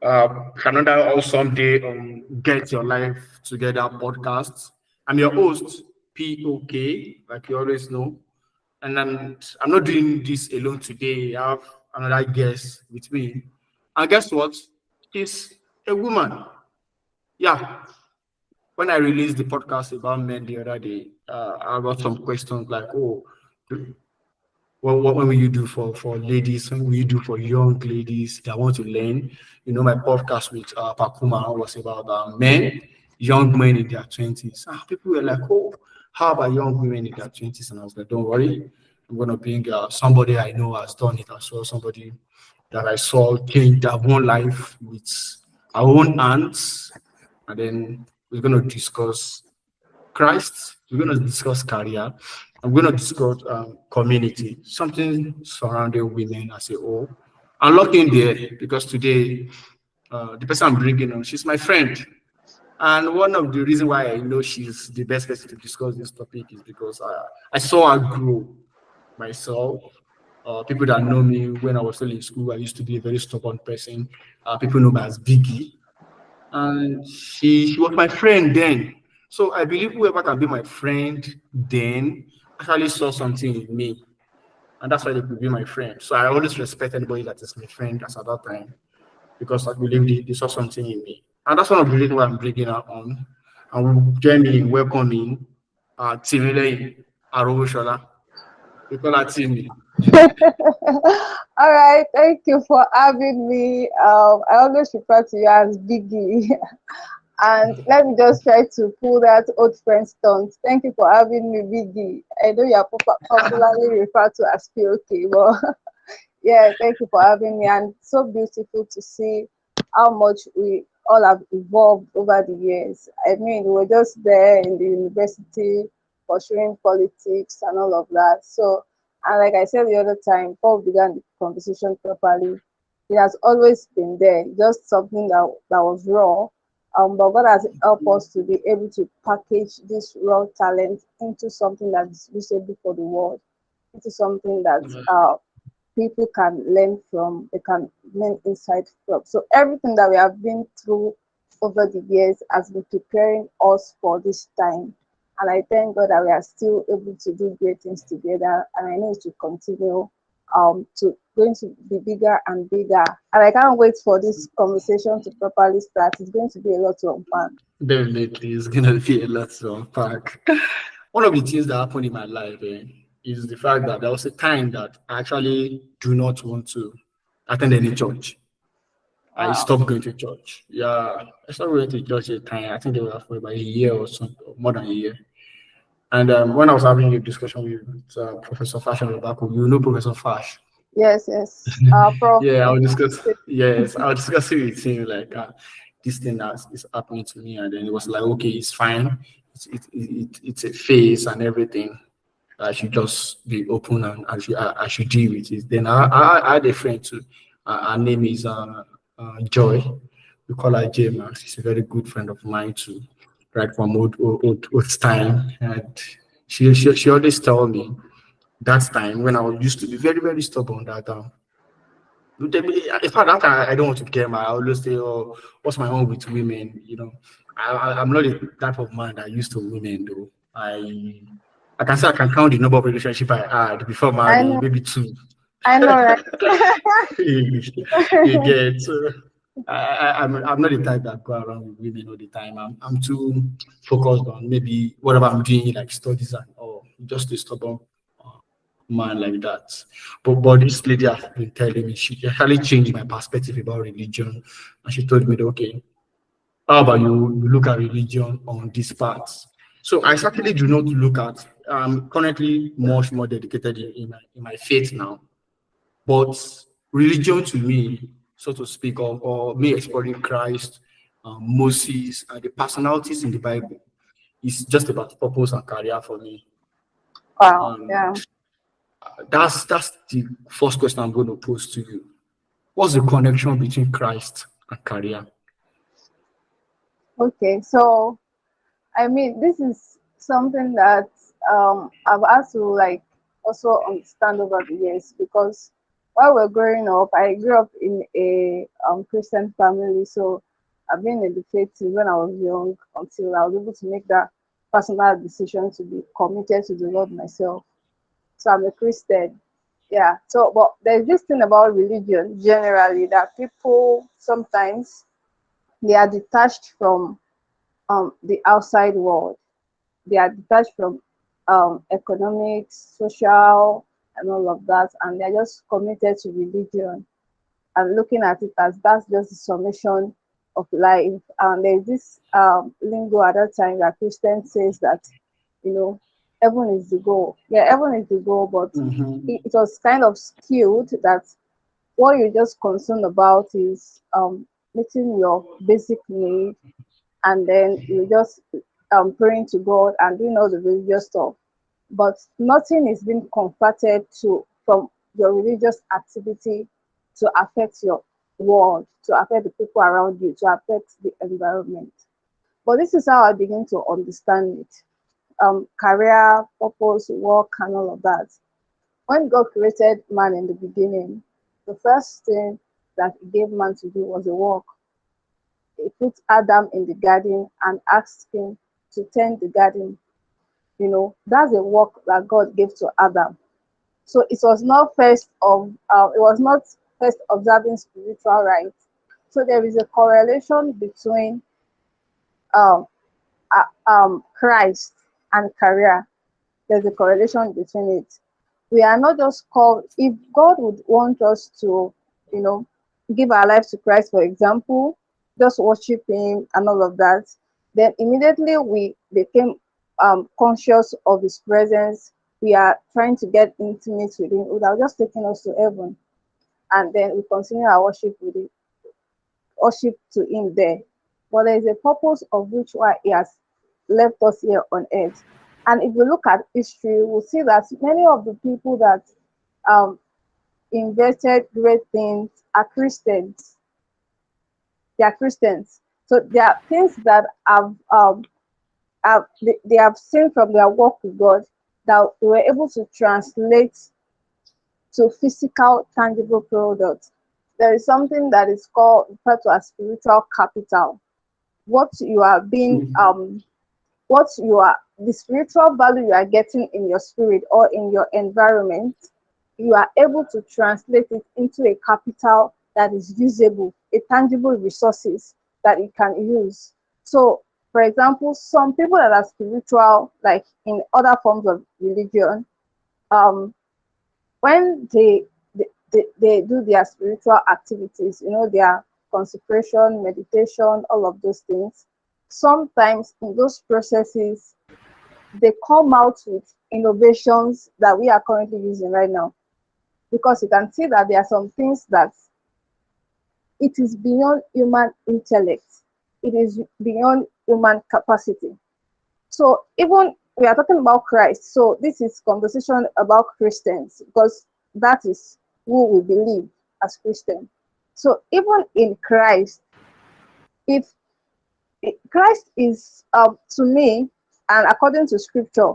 Another awesome day on Get Your Life Together podcast. I'm your host, POK, like you always know. And I'm not doing this alone today. I have another guest with me. And guess what? She's a woman. Yeah. When I released the podcast about men the other day, I got some questions like, oh, what will you do for ladies? What will you do for young ladies that want to learn? You know, my podcast with Pakuma was about men, young men in their 20s. People were like, oh, how about young women in their 20s? And I was like, don't worry. I'm going to bring somebody I know has done it as well, somebody that I saw change their own life with our own hands. And then we're going to discuss Christ. We're going to discuss career. I'm going to discuss community, something surrounding women as a whole. I'm looking there because today, the person I'm bringing on, she's my friend. And one of the reasons why I know she's the best person to discuss this topic is because I saw her grow myself. People that know me when I was still in school, I used to be a very stubborn person. People know me as Biggie, and she was my friend then. So I believe whoever can be my friend then actually saw something in me, and that's why they could be my friend. So I always respect anybody that is my friend as at that time because I believe they saw something in me, and that's one of the reasons why I'm bringing her on. And we'll join me in welcoming Timileyin, Arowosola. We call her Timmy. All right, thank you for having me. I always refer to you as Biggie. And let me just try to pull that old friend stunt. Thank you for having me, Biggie. I know you are popularly referred to as POK, but yeah, thank you for having me. And so beautiful to see how much we all have evolved over the years. I mean, we were just there in the university pursuing politics and all of that. So, and like I said the other time, before we began the conversation properly, it has always been there, just something that was raw. But God has helped us to be able to package this raw talent into something that is usable for the world, into something that people can learn from, they can learn insight from. So everything that we have been through over the years has been preparing us for this time. And I thank God that we are still able to do great things together. And I know it will continue to going to be bigger and bigger. And I can't wait for this conversation to properly start. It's going to be a lot to unpack. Definitely, it's gonna be a lot to unpack. One of the things that happened in my life is the fact that there was a time that I actually do not want to attend any church. I Wow. stopped going to church. Yeah, I stopped going to church at a time. I think they were for about a year or so, or more than a year. And when I was having a discussion with Professor Fashion Robako, you know Professor Fash. Yes, yes. Prof. Yeah, I would discuss. Yes, I would discuss it with him like this thing that is happening to me, and then it was like, okay, it's fine. It's a phase and everything. I should just be open and I should deal with it. Then I had a friend too. Her name is Joy. We call her J Max. She's a very good friend of mine too, right from old time. And she always tell me that time when I used to be very, very stubborn that in fact, that time I don't want to care. I always say, "Oh, what's my own with women?" You know, I'm not the type of man that used to women though. I can say I can count the number of relationship I had before I marriage, know, maybe two. I know, right? You get so I'm not the type that go around with women all the time. I'm too focused on maybe whatever I'm doing, like studies and or just a stubborn uh, man like that. But this lady has been telling me she actually changed my perspective about religion, and she told me that okay, how about you look at religion on this part? So I certainly do not look at. I'm currently much more dedicated in my faith now. But religion to me, so to speak, or me exploring Christ, Moses, and the personalities in the Bible is just about purpose and career for me. Wow. And Yeah. that's the first question I'm going to pose to you. What's the connection between Christ and career? Okay. So I mean, this is something that I've had to like also understand over the years because while we're growing up, I grew up in a Christian family, so I've been in the faith since when I was young until I was able to make that personal decision to be committed to the Lord myself. So I'm a Christian. Yeah. So, but there's this thing about religion generally that people sometimes they are detached from the outside world. They are detached from economics, social, and all of that, and they're just committed to religion and looking at it as that's just the summation of life. And there's this lingo at that time that Christian says that, you know, heaven is the goal. Yeah, heaven is the goal, but Mm-hmm. it was kind of skewed that what you're just concerned about is meeting your basic need, and then you just praying to God and doing all the religious stuff. But nothing is being converted to from your religious activity to affect your world, to affect the people around you, to affect the environment. But this is how I begin to understand it. Career, purpose, work, and all of that. When God created man in the beginning, the first thing that He gave man to do was a work. He put Adam in the garden and asked him to tend the garden. That's a work that God gave to Adam. So it was not first observing spiritual rights. So there is a correlation between um, Christ and career. There's a correlation between it. We are not just called, if God would want us to, you know, give our life to Christ, for example, just worship Him and all of that, then immediately we became conscious of His presence. We are trying to get intimate with Him. It would have just taken us to heaven, and then we continue our worship to Him there. But there is a purpose of which why He has left us here on earth. And if we look at history, we'll see that many of the people that um, invented great things are Christians. They are Christians. So there are things that they have seen from their work with God that they were able to translate to physical, tangible products. There is something that is called referred to as spiritual capital. What you are being what you are the spiritual value you are getting in your spirit or in your environment, you are able to translate it into a capital that is usable, a tangible resources that you can use. So for example, some people that are spiritual, like in other forms of religion, um when they do their spiritual activities, their consecration, meditation, all of those things, sometimes in those processes they come out with innovations that we are currently using right now, because you can see that there are some things that it is beyond human intellect, it is beyond human capacity. So even we are talking about Christ, so this is conversation about Christians because that is who we believe as Christians. So even in Christ, if Christ is to me, and according to scripture,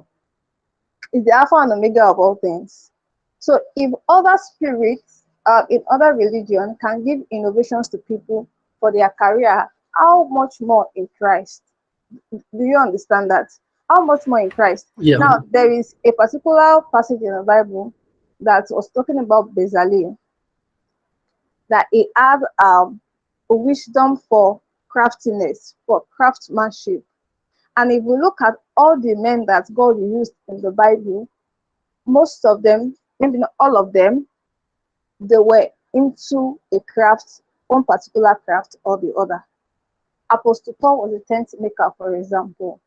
is the Alpha and Omega of all things. So if other spirits in other religion can give innovations to people for their career, how much more in Christ? Do you understand that? How much more in Christ? Yeah. Now, there is a particular passage in the Bible that was talking about Bezalel, that he had a wisdom for craftiness, for craftsmanship. And if we look at all the men that God used in the Bible, most of them, maybe not all of them, they were into a craft, one particular craft or the other. Apostle Paul was a tent maker, for example.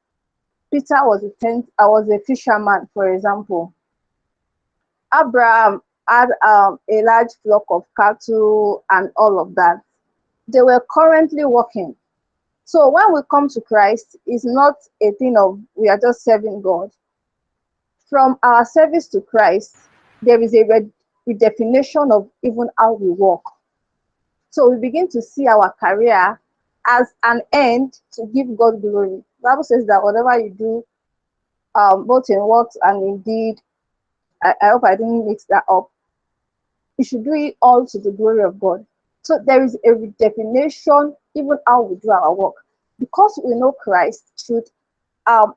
Peter was a fisherman, for example. Abraham had a large flock of cattle and all of that. They were currently working. So when we come to Christ, it's not a thing of we are just serving God. From our service to Christ, there is a redefinition of even how we work. So we begin to see our career as an end to give God glory. The Bible says that whatever you do, both in words and in deed, I hope I didn't mix that up. we should do it all to the glory of God. So there is a redefinition even how we do our work. Because we know Christ should um,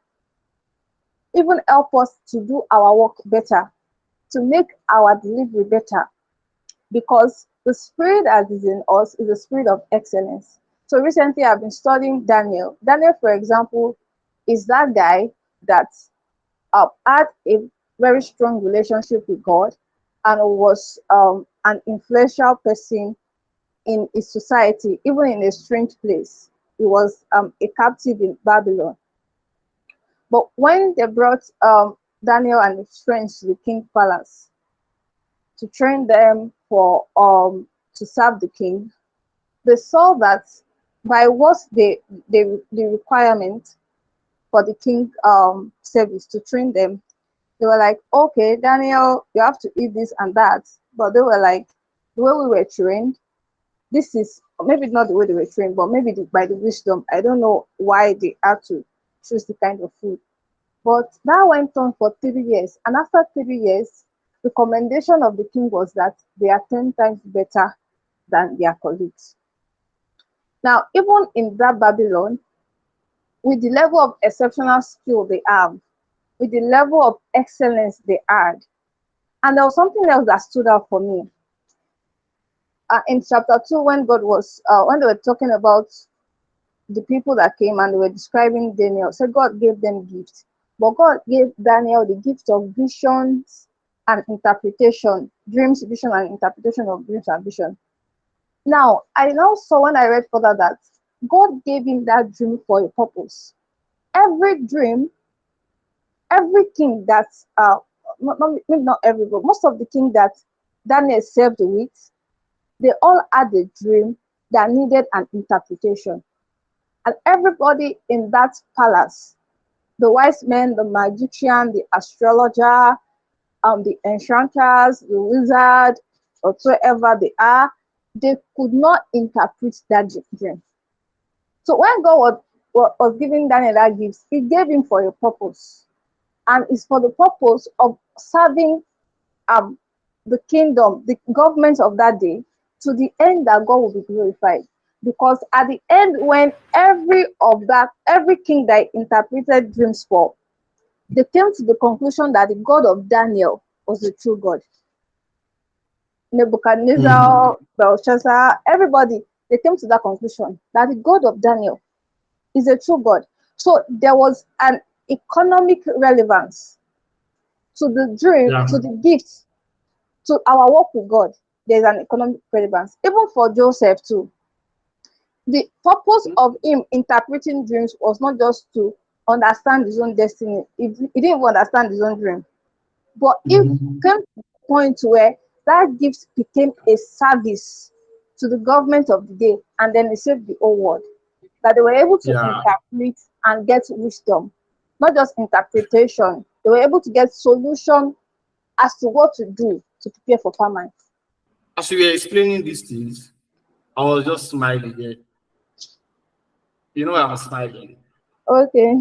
even help us to do our work better, to make our delivery better, because the spirit that is in us is a spirit of excellence. So recently I've been studying Daniel. Daniel, for example, is that guy that had a very strong relationship with God and was an influential person in his society, even in a strange place. He was a captive in Babylon. But when they brought Daniel and his friends to the king's palace to train them for to serve the king, they saw that by what the requirement for the king service to train them, they were like, okay, Daniel, you have to eat this and that. But they were like, the way we were trained, this is maybe not the way they were trained, but maybe by the wisdom. I don't know why they had to choose the kind of food. But that went on for 3 years. And after 3 years, the commendation of the king was that they are 10 times better than their colleagues. Now, even in that Babylon, with the level of exceptional skill they have, with the level of excellence they had, and there was something else that stood out for me. In chapter 2, when God was, when they were talking about the people that came and they were describing Daniel, so God gave them gifts. But God gave Daniel the gift of visions and interpretation, dreams, vision, and interpretation of dreams and vision. Now, I now saw when I read further that God gave him that dream for a purpose. Every dream, every king that, maybe not every, but most of the king that Daniel served with, they all had a dream that needed an interpretation. And everybody in that palace, the wise men, the magician, the astrologer, the enchanters, the wizard, whatsoever they are, they could not interpret that dream. So when God was giving Daniel that gift, he gave him for a purpose. And it's for the purpose of serving the kingdom, the government of that day, to the end that God will be glorified. Because at the end, when every king that interpreted dreams for, they came to the conclusion that the God of Daniel was the true God. Nebuchadnezzar, Belshazzar, everybody, they came to that conclusion that the God of Daniel is a true God. So there was an economic relevance to the dream, Yeah. to the gift, to our work with God. There's an economic relevance. Even for Joseph too. The purpose of him interpreting dreams was not just to understand his own destiny. He didn't even understand his own dream. But it came to the point where that gift became a service to the government of the day, and then it saved the whole world. That they were able to Yeah. interpret and get wisdom, not just interpretation. They were able to get solution as to what to do to prepare for famine. As we were explaining these things, I was just smiling there. You know, I was smiling. Okay.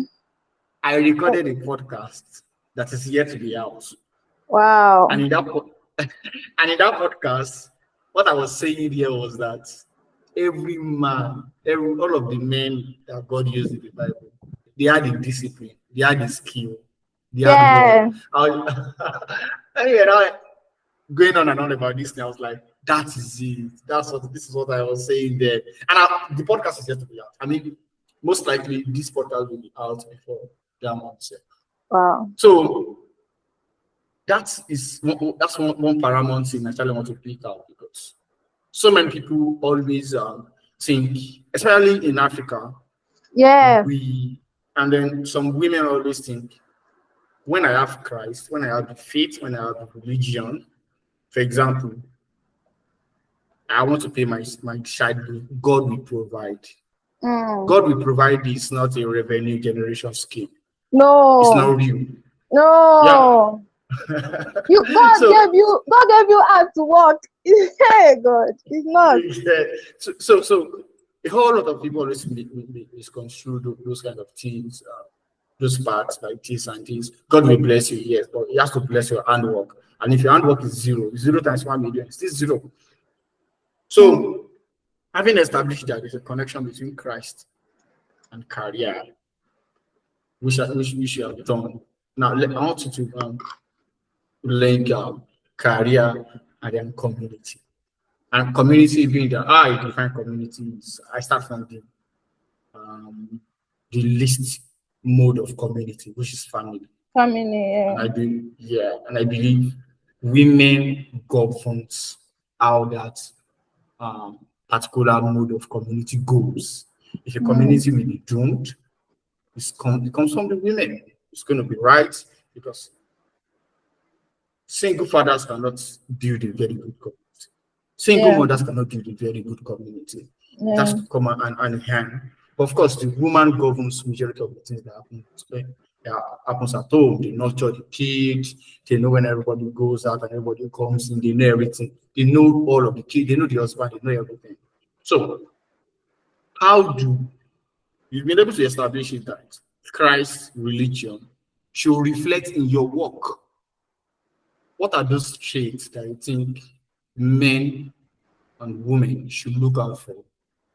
I recorded a podcast that is yet to be out. And Wow. in that and in that podcast, what I was saying here was that every man, all of the men that God used in the Bible, they had the discipline, they had the skill, they had work. Yeah. Anyway, now going on and on about this thing, I was like, that is it. This is what I was saying there. And the podcast is yet to be out. I mean, most likely this podcast will be out before that month. Wow. So that's one paramount thing I actually want to pick out, because so many people always think, especially in Africa, Yeah. and then some women always think, when I have Christ, when I have the faith, when I have the religion, for example, I want to pay my child bill, God will provide. Mm. God will provide is not a revenue generation scheme. It's not No. real. Yeah. No. You So God gave you out to work. Hey God, it's not. yeah. So a whole lot of people always misconstrue those kind of things, those parts like this and this. God will bless you, yes, but He has to bless your handwork. And if your handwork is zero, 0 times 1 million is still zero. So, having established that there's a connection between Christ and career, which you have done. Now, I want you to link career and then community. And community being that I define communities, I start from um, the least mode of community, which is family. Family, And yeah. I believe women governs how that particular mode of community goes. If a Mm, community may be doomed, it comes from the women. It's going to be right because single fathers cannot build a very good community. Single yeah, mothers cannot build a very good community. It has yeah. to come hand in hand. But of course, the woman governs majority of the things that happens at home. They nurture the kids. They know when everybody goes out and everybody comes in. They know everything. They know all of the kids. They know the husband. They know everything. So, how do you've been able to establish it that Christ's religion should reflect in your work? What are those traits that you think men and women should look out for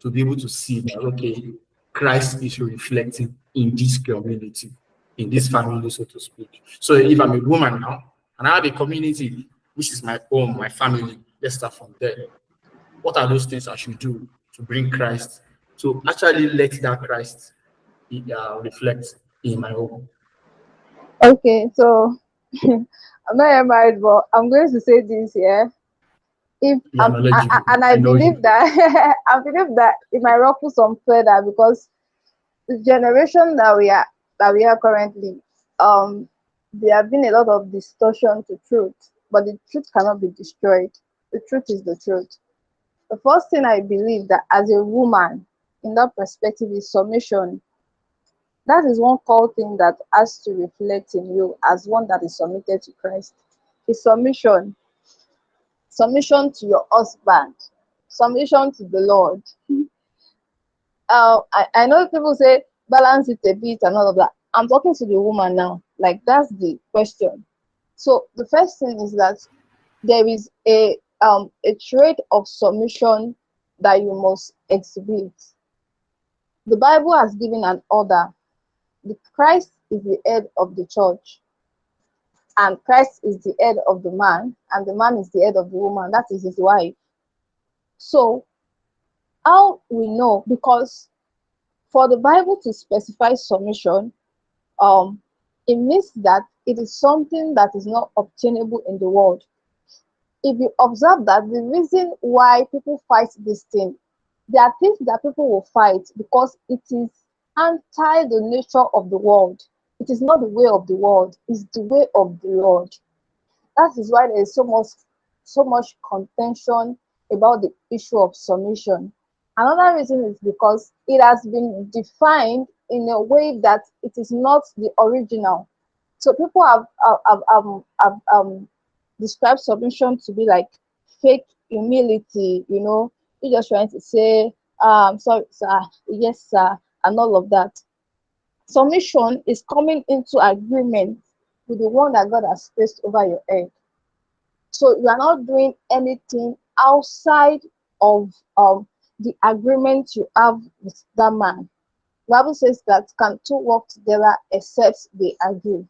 to be able to see that, okay, Christ is reflecting in this community, in this family, so to speak? So if I'm a woman now and I have a community, which is my home, my family, let's start from there. What are those things I should do to bring Christ, to actually let that Christ reflect in my home? Okay, so I'm not yet married, but I'm going to say this here. If You are knowledgeable. and I I know believe you. that I believe that it might ruffle some feather because the generation that we are currently, there have been a lot of distortion to truth, but the truth cannot be destroyed. The truth is the truth. The first thing I believe that as a woman, in that perspective, is submission. That is one core thing that has to reflect in you as one that is submitted to Christ. Is submission, submission to your husband, submission to the Lord. I know people say balance it a bit and all of that. I'm talking to the woman now. Like that's the question. So the first thing is that there is a trait of submission that you must exhibit. The Bible has given an order. The Christ is the head of the church, and Christ is the head of the man, and the man is the head of the woman. That is his wife. So how we know? Because for the Bible to specify submission, um, it means that it is something that is not obtainable in the world. If you observe that the reason why people fight this thing, there are things that people will fight because it is anti the nature of the world. It is not the way of the world, it's the way of the Lord. That is why there is so much contention about the issue of submission. Another reason is because it has been defined in a way that it is not the original. So people have described submission to be like fake humility, you're just trying to say, sorry, sir, yes, sir, and all of that. Submission is coming into agreement with the one that God has placed over your head. So you are not doing anything outside of the agreement you have with that man. The Bible says that can two work together except they agree.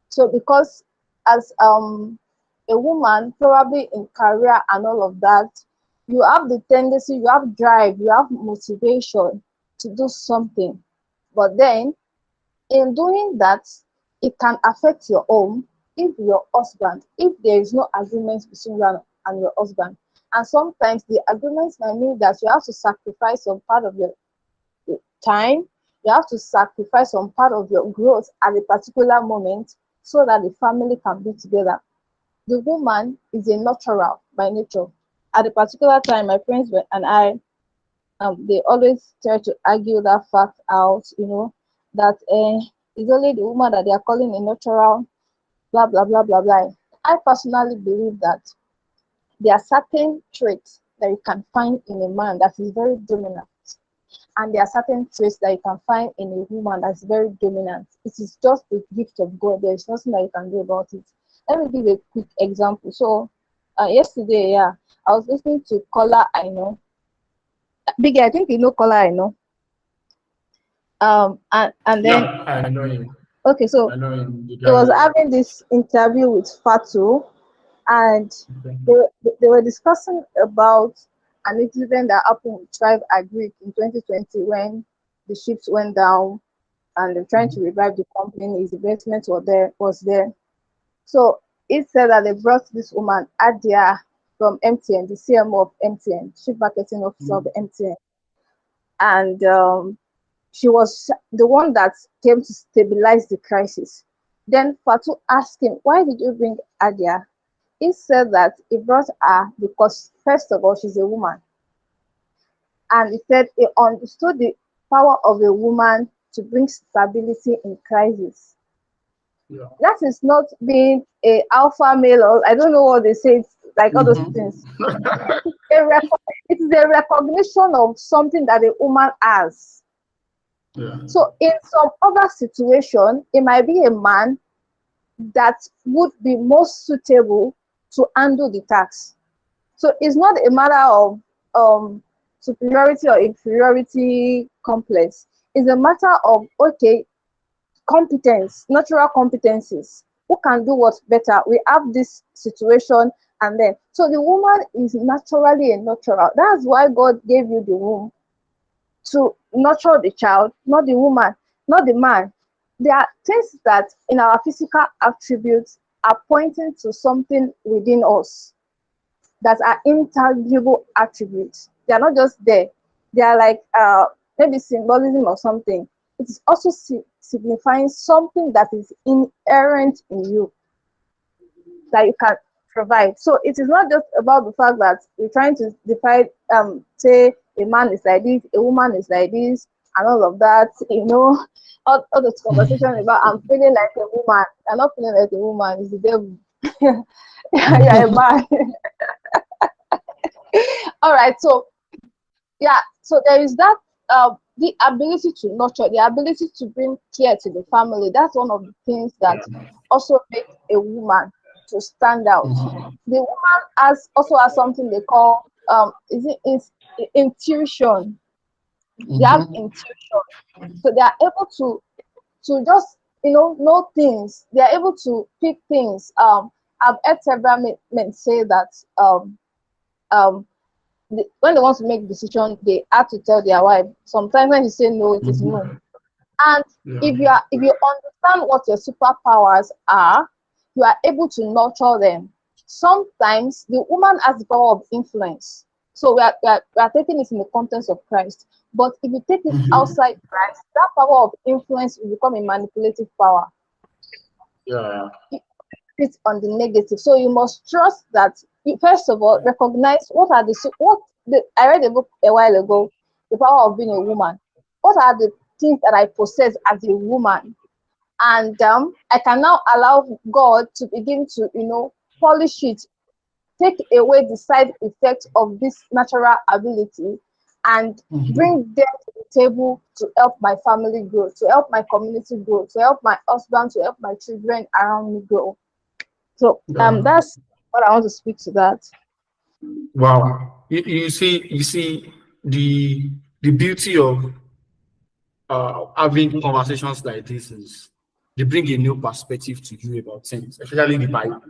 So because as a woman, probably in career and all of that, you have the tendency, you have drive, you have motivation to do something. But then in doing that, it can affect your home if there is no agreement between you and your husband. And sometimes the agreements might mean that you have to sacrifice some part of your time, you have to sacrifice some part of your growth at a particular moment so that the family can be together. The woman is a natural by nature. At a particular time, my friends and I, they always try to argue that fact out, that it's only the woman that they are calling a natural, blah, blah, blah, blah, blah. I personally believe that there are certain traits that you can find in a man that is very dominant, and there are certain traits that you can find in a woman that's very dominant. It is just the gift of God. There is nothing that you can do about it. Let me give a quick example. So, yesterday, yeah, I was listening to Caller I Know. Biggie, I think you know Caller I Know. And Yeah, then I know him. okay, so I know him. The he was guy. having this interview with Fatu, and Okay. they were discussing about an incident that happened with Tribe Agric in 2020 when the ships went down and they're trying to revive the company. His investment was there. So it said that they brought this woman Adia from MTN, the CMO of MTN, Chief Marketing Officer of MTN, and she was the one that came to stabilize the crisis. Then Fatu asked him, "Why did you bring Adia?" He said that he brought her because, first of all, she's a woman. And he said he understood the power of a woman to bring stability in crisis. Yeah. That is not being a alpha male, or I don't know what they say, it's like all those things. It is a recognition of something that a woman has. Yeah. So in some other situation, it might be a man that would be most suitable to handle the task. So it's not a matter of superiority or inferiority complex. It's a matter of, okay, competence, natural competencies. Who can do what better? We have this situation, and then so the woman is naturally a natural. That's why God gave you the womb to nurture the child, not the woman, not the man. There are things that in our physical attributes are pointing to something within us that are intangible attributes. They are not just there. They are like maybe symbolism or something. It is also signifying something that is inherent in you that you can provide. So it is not just about the fact that you're trying to define, say a man is like this, a woman is like this, and all of that. All this conversation about I'm feeling like a woman. I'm not feeling like a woman. It's the devil. You're a man. All right. So yeah, so there is that the ability to nurture, the ability to bring care to the family. That's one of the things that also make a woman to stand out. The woman also has something they call intuition. They have intuition, so they are able to just know things. They are able to pick things. I've heard several men say that um when they want to make decision, they have to tell their wife. Sometimes when you say no, it is no. And Yeah. if you understand what your superpowers are, you are able to nurture them. Sometimes the woman has the power of influence. So we are taking it in the context of Christ. But if you take it outside Christ, that power of influence will become a manipulative power. Yeah. It on the negative. So you must trust that you first of all recognize I read a book a while ago, The Power of Being a Woman. What are the things that I possess as a woman? And I can now allow God to begin to polish it, take away the side effects of this natural ability, and bring them to the table to help my family grow, to help my community grow, to help my husband, to help my children around me grow. So Yeah. that's what I want to speak to that. Wow. You see the beauty of having conversations like this is they bring a new perspective to you about things, especially the Bible.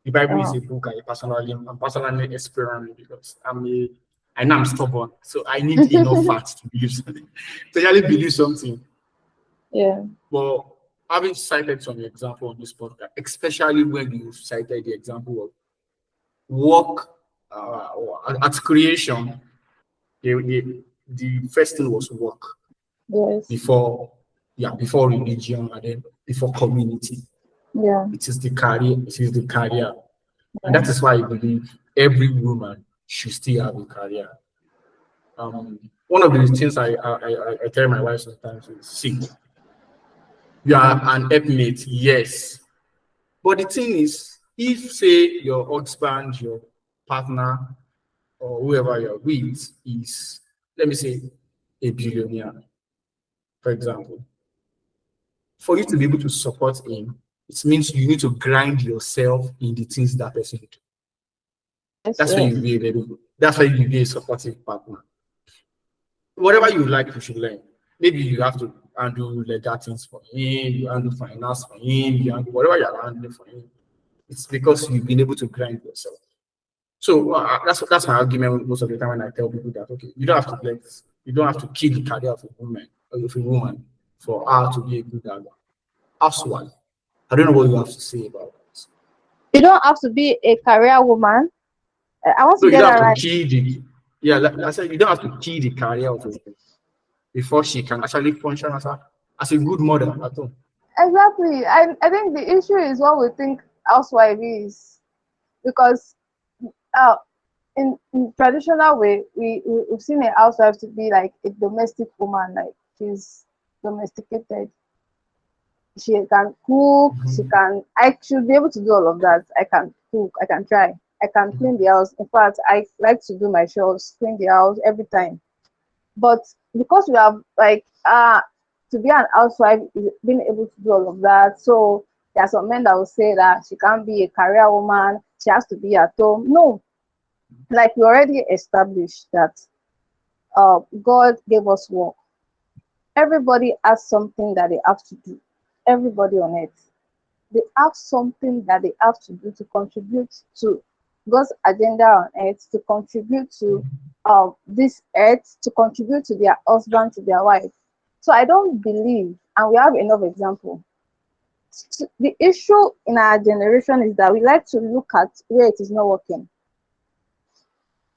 The Bible is Oh, a book I'm personally exploring because I know I'm stubborn, so I need enough facts to believe something, to really believe something. yeah, But having cited some example on this podcast, especially when you cited the example of work at creation, the first thing was work yes, before before religion and then before community. yeah, It is the career. And yeah, that is why I believe every woman should still have a career. One of the things I tell my wife sometimes is, see, you are an helpmate, yes. But the thing is, if say your husband, your partner, or whoever you're with is, let me say, a billionaire, for example, for you to be able to support him, It means you need to grind yourself in the things that person do. Yes, That's when you yes. be a very good. That's when you be a supportive partner. Whatever you like, you should learn. Maybe you have to handle legal things for him, you handle finance for him, you handle whatever you're handling for him. It's because you've been able to grind yourself. So that's my argument most of the time when I tell people that okay, you don't have to kill the career of a woman or of a woman for her to be a good housewife. I don't know what you have to say about that. You don't have to be a career woman. I want No, to you get don't that have to right. kill the like I said, you don't have to kill the career of a woman before she can actually function as a good mother at home. Exactly. I think the issue is what we think housewife is, because uh, in traditional way, we've seen a housewife to be like a domestic woman, like she's domesticated. She can cook, she Mhm. can, I should be able to do all of that. I can cook, I can try, I can clean the house. In fact, I like to do my chores, clean the house every time. But because we have like to be an housewife is being able to do all of that. So there are some men that will say that she can't be a career woman, she has to be at home. No, like we already established that God gave us work. Everybody has something that they have to do. Everybody on earth. They have something that they have to do to contribute to God's agenda on earth, to contribute to this earth, to contribute to their husband, to their wife. So I don't believe, and we have enough example. The issue in our generation is that we like to look at where it is not working.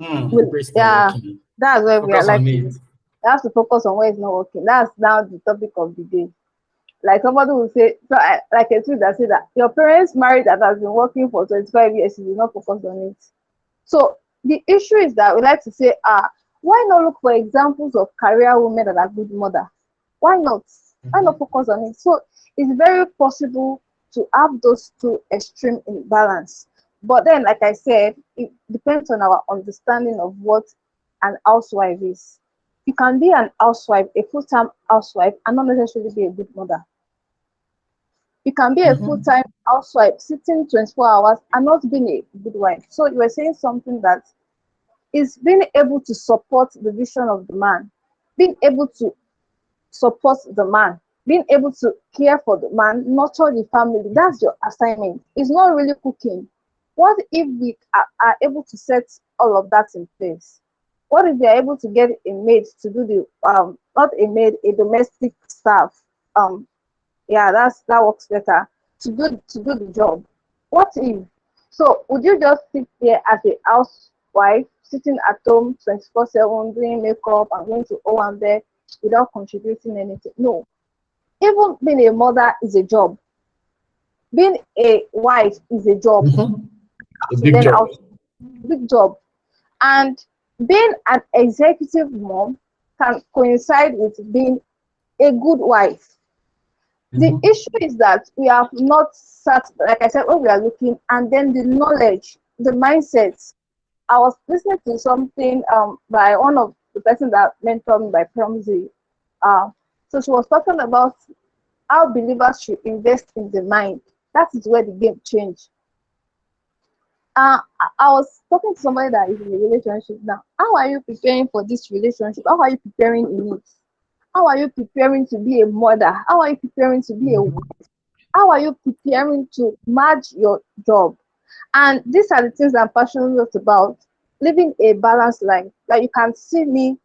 Hmm, We, it's not yeah, working. that's where we are Focus like on to. it. We have to focus on where it's not working. That's now the topic of the day. Like somebody will say, so like a tweet that said that your parents married that has been working for 25 years, you did not focus on it. So the issue is that we like to say, why not look for examples of career women that are good mother? Why not? Why not Mhm. focus on it? So it's very possible to have those two extreme in balance. But then, like I said, it depends on our understanding of what an housewife is. You can be an housewife, a full-time housewife, and not necessarily be a good mother. You can be a Mhm. full-time housewife sitting 24 hours and not being a good wife. So you were saying something that is being able to support the vision of the man, being able to support the man, being able to care for the man, nurture the family. That's your assignment. It's not really cooking. What if we are able to set all of that in place? What if they are able to get a maid to do the not a maid, a domestic staff? Yeah, that works better to do the job. What if? So would you just sit there as a housewife, sitting at home 24/7, doing makeup and going to O and there without contributing anything? No. Even being a mother is a job. Being a wife is a job. Mhm. A To big learn how job. to big job. And being an executive mom can coincide with being a good wife. The Mhm. issue is that we have not sat, like I said, when we are looking, and then the knowledge, the mindset. I was listening to something by one of the person that mentored me by Promzi. Uh, so she was talking about how believers should invest in the mind. That is where the game changed. I was talking to somebody that is in a relationship now. How are you preparing for this relationship? How are you preparing in it? How are you preparing to be a mother? How are you preparing to be a Mhm. how are you preparing to merge your job? And these are the things I'm passionate about. Living a balanced life. Like you can see me,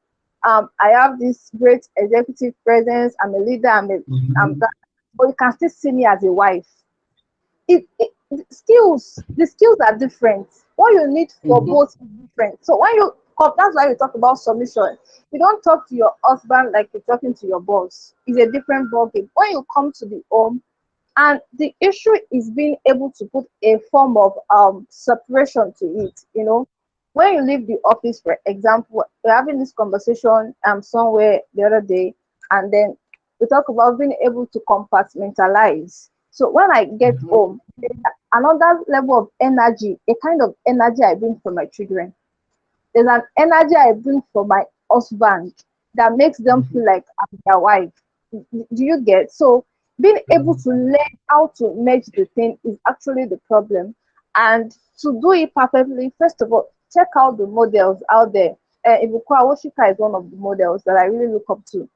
I have this great executive presence. I'm a leader. I'm Mhm. that, but you can still see me as a wife. The skills are different. What you need for Mhm. both is different. So when you come, that's why we talk about submission. You don't talk to your husband like you're talking to your boss. It's a different ballgame. When you come to the home, and the issue is being able to put a form of separation to it. When you leave the office, for example, we're having this conversation somewhere the other day, and then we talk about being able to compartmentalize. So when I get Mhm. home, there's another level of energy, a kind of energy I bring for my children. There's an energy I bring for my husband that makes them Mhm. feel like I'm their wife. Do you get? So Being able to learn how to merge the thing is actually the problem. And to do it perfectly, first of all, check out the models out there. Ibuka Awoshika is one of the models that I really look up to.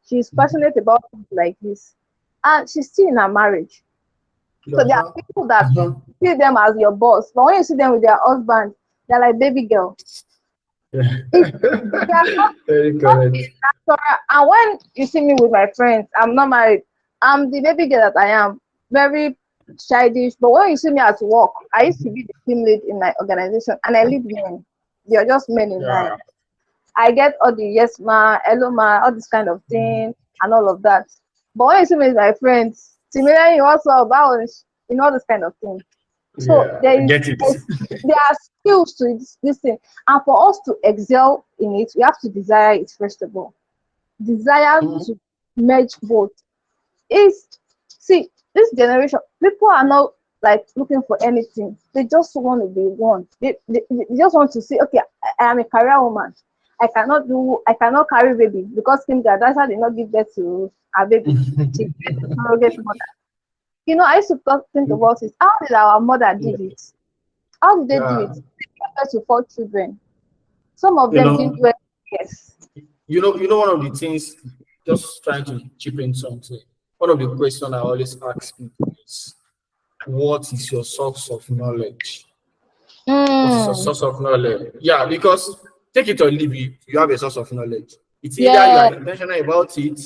She's passionate about things like this, and she's still in her marriage. So there are Uh-huh. people that Uh-huh. see them as your boss, but when you see them with their husband, they're like baby girl. Yeah. It's they are Very not correct. natural. And when you see me with my friends, I'm not married. I'm the baby girl that I am, very childish. But when you see me at work, I used to be the team lead in my organization, and I lead men. They are just men in line. Yeah. I get all the yes ma, hello ma, all this kind of thing, and all of that. But when you see me with my friends, Timileyin, what's up, bounce, all this kind of thing. So Yeah. I get it. there are skills to this thing, and for us to excel in it, we have to desire it first of all. Desire Mhm. to merge both is, see, this generation, people are not like looking for anything. They just want to be one. They just want to say, okay, I am a career woman. I cannot carry baby because Kim Kardashian did not give birth to a baby. She gave birth to surrogate mother. I used to think about it. How did our mother did it? How did they do Yeah. it? They gave birth to 4 children. Some of You them did know, well. Yes. one of the things, just trying to chip in something. One of the questions I always ask people is, what is your source of knowledge? What is your Mm, source of knowledge? Yeah, because take it or leave it, you have a source of knowledge. It's either you yeah. are intentional about it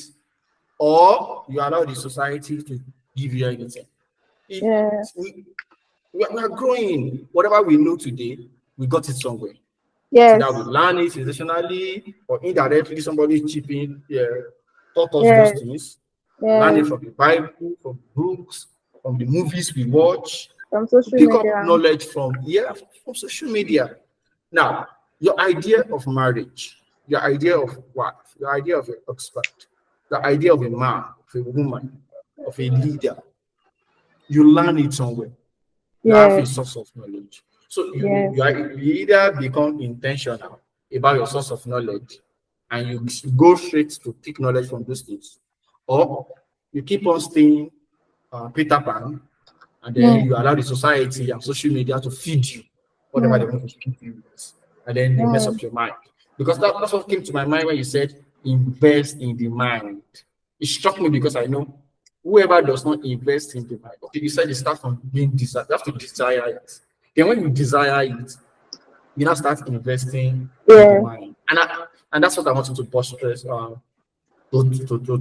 or you allow the society to give you anything. It, Yeah. we, we are growing. Whatever we know today, we got it somewhere. So that we Yes. learn it intentionally or indirectly, somebody chipping, yeah, taught us those Yes. things. Learn it Yes. from the Bible, from books, from the movies we watch. From We social pick up media. knowledge from, yeah, from social media. Now, your idea of marriage, your idea of wife, your idea of an expert, the idea of a man, of a woman, of a leader, you learn it somewhere. You have a Yes. source of knowledge. So Yes. you either become intentional about your source of knowledge and you go straight to pick knowledge from those things, or you keep on staying Peter Pan, and then Mm, you allow the society and social media to feed you whatever they mm, want to feed you with, and then they mess up mm. your mind. Because that's what came to my mind when you said invest in the mind. It struck me because I know whoever does not invest in the mind. Okay, you said it starts from being desire. You have to desire it. Then when you desire it, you now start investing in the Yeah. mind. And that's what I wanted to buttress to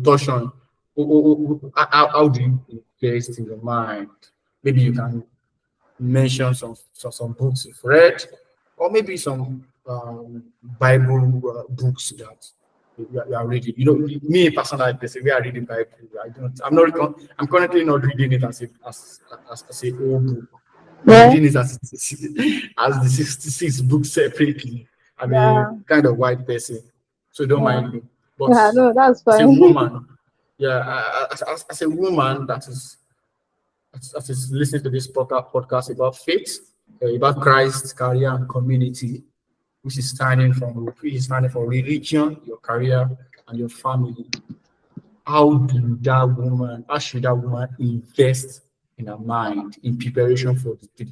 touch on. How do you invest in your mind? Maybe you can mention some books you've read, or maybe some Bible books that you are reading. Me personally, they say we are reading Bible. I don't. I'm not. I'm currently not reading it as a whole book. I'm Yeah. reading it as the 66 books separately. I'm a Yeah. kind of white person, so don't Yeah. mind me. But Yeah. No, that's as a fine. woman, yeah, as a woman that is listening to this podcast about faith, about Christ, career, and community, which is standing for religion, your career, and your family. How should that woman invest in her mind in preparation for the day?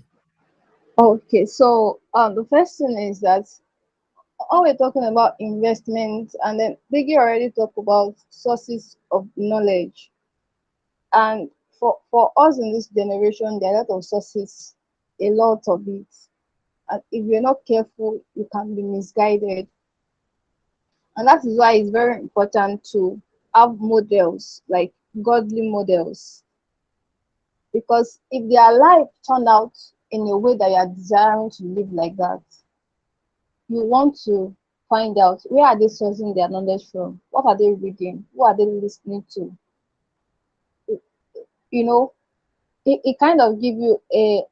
Okay. So, the first thing is that when we're talking about investment, and then Biggie already talked about sources of knowledge, and for us in this generation, there are a lot of sources, a lot of it. And if you're not careful, you can be misguided. And that is why it's very important to have models, like godly models. Because if their life turned out in a way that you are desiring to live like that, you want to find out where are they sourcing their knowledge from? What are they reading? Who are they listening to? You know, it kind of give you a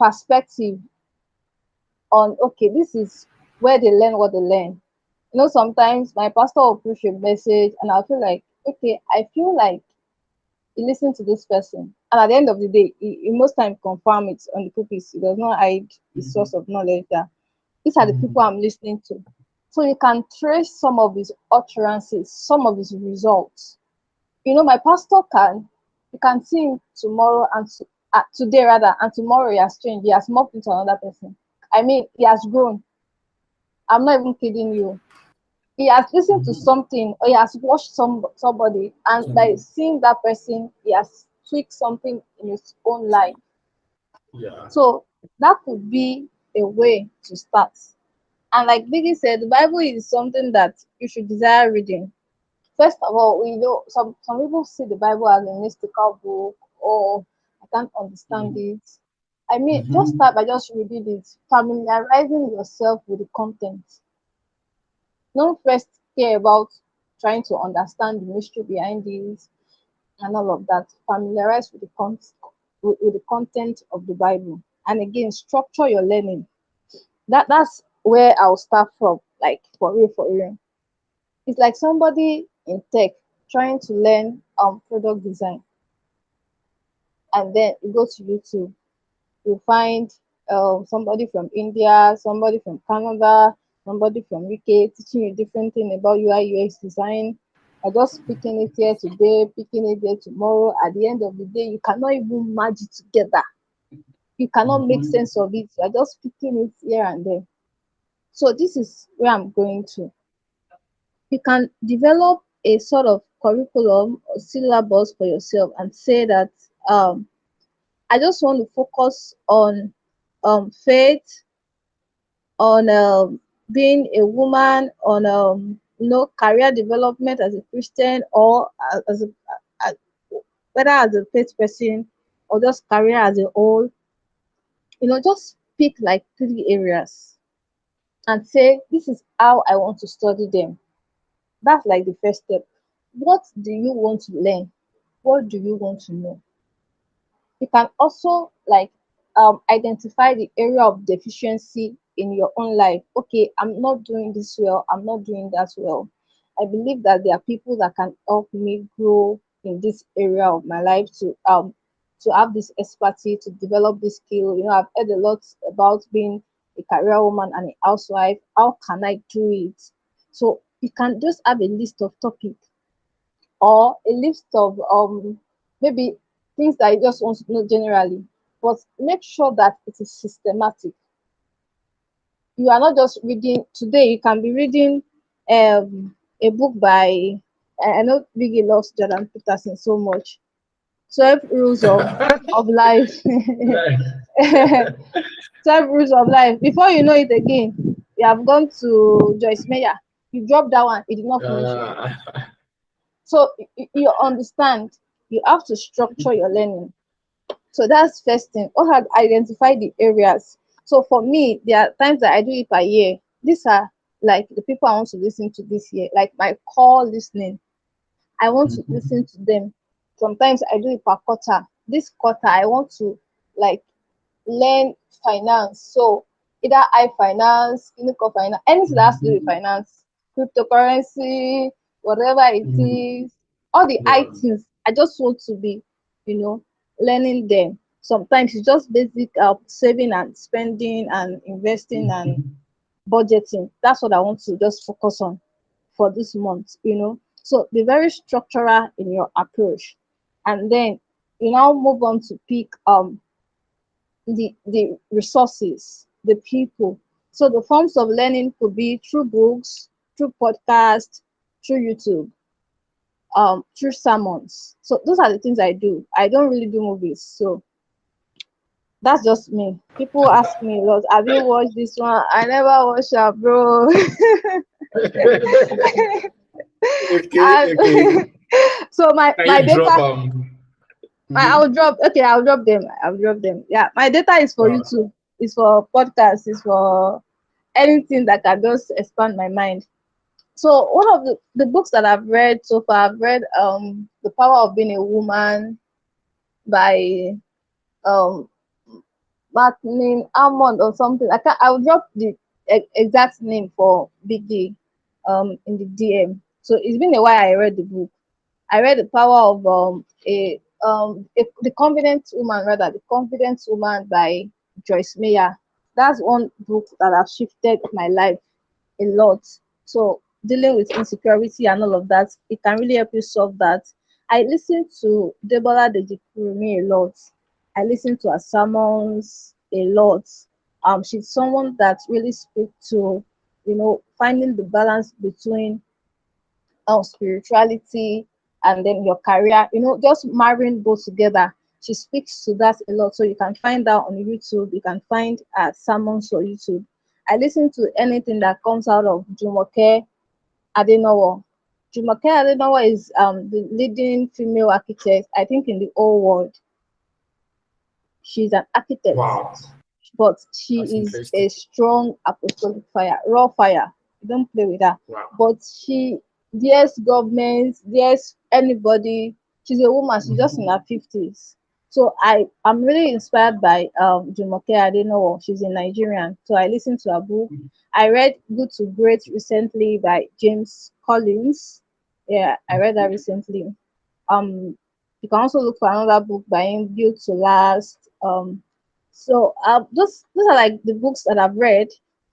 perspective on, okay, this is where they learn what they learn. Sometimes my pastor will push a message and I'll feel like, okay, I feel like he listened to this person. And at the end of the day, he most time confirm it on the pulpit. He does not hide his source of knowledge that these are the people I'm listening to. So you can trace some of his utterances, some of his results. My pastor can, you can see him tomorrow and today rather, and tomorrow he has changed. He has morphed into another person. I mean, he has grown. I'm not even kidding you. He has listened to something, or he has watched somebody, and by Mm. seeing that person, he has tweaked something in his own life. Yeah. So that could be a way to start. And like Biggie said, the Bible is something that you should desire reading. First of all, we know some people see the Bible as a mystical book, or I can't understand Mm. it. I mean, just Mm-hmm. start by just reading it, familiarizing yourself with the content. Don't first care about trying to understand the mystery behind it and all of that. Familiarize with with the content of the Bible. And again, structure your learning. That's where I'll start from, like for real, for real. It's like somebody in tech trying to learn product design, and then you go to YouTube, you find somebody from India, somebody from Canada, somebody from UK teaching you different thing about UI UX design. I just picking it here today, picking it there tomorrow. At the end of the day, you cannot even merge it together. You cannot make Mm-hmm. sense of it. You are just picking it here and there. So this is where I'm going to. You can develop a sort of curriculum or syllabus for yourself and say that I just want to focus on faith, on being a woman, on career development as a Christian, or as whether as a faith person or just career as a whole. Just pick like 3 areas and say this is how I want to study them. That's like the first step. What do you want to learn? What do you want to know? You can also like identify the area of deficiency in your own life. Okay, I'm not doing this well, I'm not doing that well. I believe that there are people that can help me grow in this area of my life to have this expertise, to develop this skill. I've heard a lot about being a career woman and a housewife. How can I do it? So you can just have a list of topics or a list of maybe things that you just want to know generally, but make sure that it is systematic. You are not just reading today. You can be reading a book by I know Biggie loves Jordan Peterson so much. 12 Rules of Life. Right. 12 Rules of Life. Before you know it again, you have gone to Joyce Meyer. You dropped that one. You did not finish it. Uh, So you understand. You have to structure your learning. So that's first thing. Or have identified the areas. So for me, there are times that I do it per year. These are like the people I want to listen to this year, like my core listening. I want to mhm. listen to them. Sometimes I do it per quarter. This quarter, I want to like learn finance. So either I finance, clinical finance, anything that has to do with Mhm. finance, cryptocurrency, whatever it Mhm. is, all the Yeah. items. I just want to be, you know, learning them. Sometimes it's just basic saving and spending and investing and Mhm. budgeting. That's what I want to just focus on for this month. So be very structural in your approach. And then you now move on to pick the resources, the people. So the forms of learning could be through books, through podcasts, through YouTube, through sermons. So those are the things I do. I don't really do movies, so that's just me. People ask me a lot, have you watched this one? I never watched that, bro. Okay, And okay. so my Can my you drop data, I'll mhm. drop. Okay, I'll drop them. I'll drop them. Yeah, my data is for uh, YouTube. It's for podcasts. It's for anything that can just expand my mind. So one of the books that I've read so far, I've read The Power of Being a Woman by um Martin Almond or something. I'll drop the exact name for Biggie in the DM. So it's been a while I read the book. I read The Power of The Confident Woman, rather, The Confident Woman by Joyce Meyer. That's one book that has shifted my life a lot. So dealing with insecurity and all of that, it can really help you solve that. I listen to Deborah Dejikurumi a lot. I listen to her sermons a lot. She's someone that really speaks to, finding the balance between spirituality and then your career, just marrying both together. She speaks to that a lot. So you can find that on YouTube. You can find sermons on YouTube. I listen to anything that comes out of Jumoke Adenowo. Jumoke Adenowo is the leading female architect, I think, in the whole world. She's an architect, Wow, but she that's is interesting. a strong apostolic fire, raw fire. You don't play with her. Wow. But she dares government, dares anybody. She's a woman. She's just in her 50s. So I'm really inspired by Jumoke Adenowo. She's a Nigerian. So I listened to her book. I read Good to Great recently by James Collins. Yeah, I read that recently. Um, you can also look for another book by him, Built to Last. So those are like the books that I've read.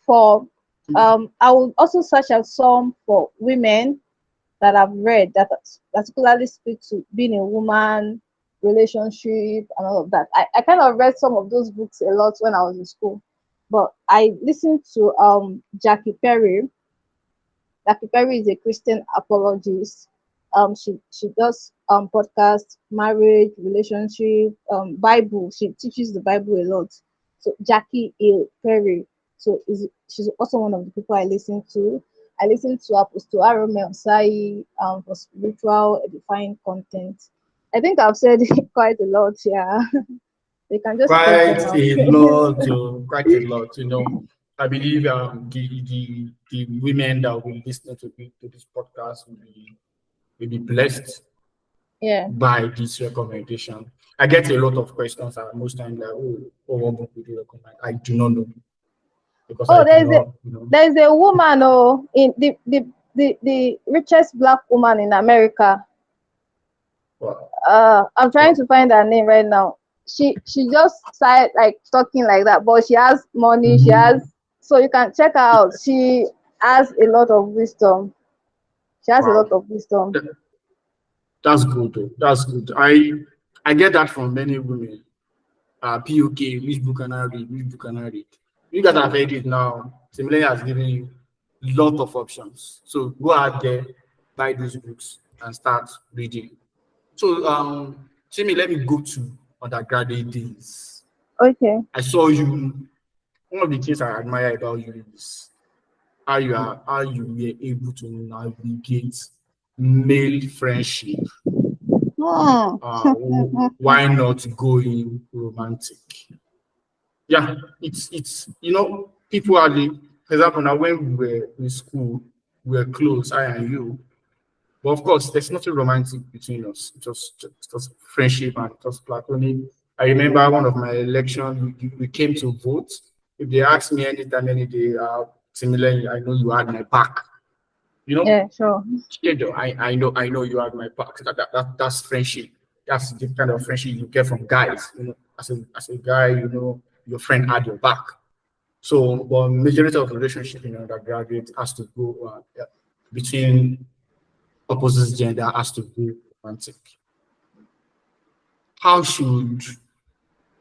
For I will also search out some for women that I've read that particularly speak to being a woman, relationship, and all of that. I kind of read some of those books a lot when I was in school, but I listened to Jackie Perry. Jackie Perry is a Christian apologist. She does podcast, marriage, relationship, Bible. She teaches the Bible a lot. So Jackie Perry. So she's also one of the people I listen to. I listen to Apostle Arowosola for spiritual edifying content. I think I've said quite a lot here. They can just stop for Quite now. a lot, quite a lot. I believe the women that will listen to this podcast will be blessed Yeah. by this recommendation. I get a lot of questions, and most times like, what book would you recommend? I do not know because I Oh, do not. there's a woman, in the richest black woman in America. Wow. I'm trying Wow. to find her name right now. She just started like talking like that, but she has money. She Mhm. has, so you can check her out. She has a lot of wisdom. She has a lot Wow. of wisdom. Th- That's good, though. That's good. I get that from many women. POK, which book can I read? Which book can I read? You guys have heard it now. Timileyin has given you a lot of options. So go out there, buy those books, and start reading. So, Timmy, let me go to undergraduate days. Okay. I saw you. One of the things I admire about you is how you were able to navigate male friendship. Hmm. Why not going romantic? Yeah, it's people are the for example now when we were in school, we were close, I and you. But of course, there's nothing romantic between us. Just friendship and just platonic. I remember one of my election, we came to vote. If they ask me anytime, any day, similarly, I know you had my back. You know, Yeah, sure. schedule. I know you had my back. That's friendship. That's the kind of friendship you get from guys. As a guy, your friend had your back. So, but majority of relationship in undergraduate has to go yeah, between opposite gender has to go romantic. How should